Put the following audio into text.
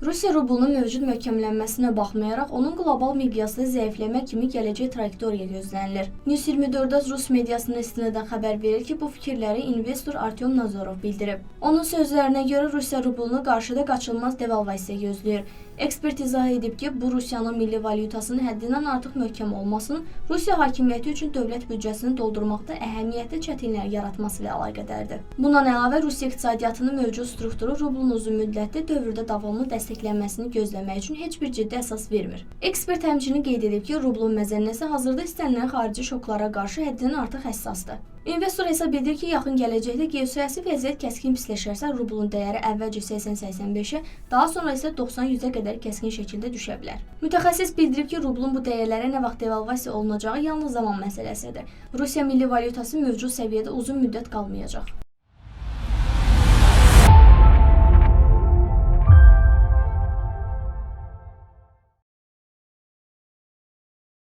Rusiya rublunun mövcud möhkəmlənməsinə baxmayaraq, onun qlobal miqyaslı zəifləmə kimi gələcək trayektoriya gözlənilir. News 24-də Rus mediasının istinadən xəbər verir ki, bu fikirləri investor Artyom Nazorov bildirib. Onun sözlərinə görə Rusiya rublunu qarşıda qaçılmaz devalvasiya gözləyir. Ekspert izah edib ki, bu Rusiyanın milli valyutasının həddindən artıq möhkəm olmasının Rusiya hakimiyyəti üçün dövlət büdcəsini doldurmaqda əhəmiyyətli çətinliklər yaratması ilə əlaqədardır. Bundan əlavə Rusiya iqtisadiyyatının mövcud strukturu rublun uzun müddətli dövrdə davamlı dəstəklənməsini gözləmək üçün heç bir ciddi əsas vermir. Ekspert həmçinin qeyd edib ki, rublun məzənnəsi hazırda istənilən xarici şoklara qarşı həddindən artıq həssasdır. İnvestor hesab edir ki, yaxın gələcəkdə geosiyasi vəziyyət kəskin pisləşərsə, rublun dəyəri əvvəlcə 80-85-ə, daha sonra isə 90-100-ə qədər kəskin şəkildə düşə bilər. Mütəxəssis bildirib ki, rublun bu dəyərlərə nə vaxt devalvasiya olunacağı yalnız zaman məsələsidir. Rusiya milli valyutası mövcud səviyyədə uzun müddət qalmayacaq.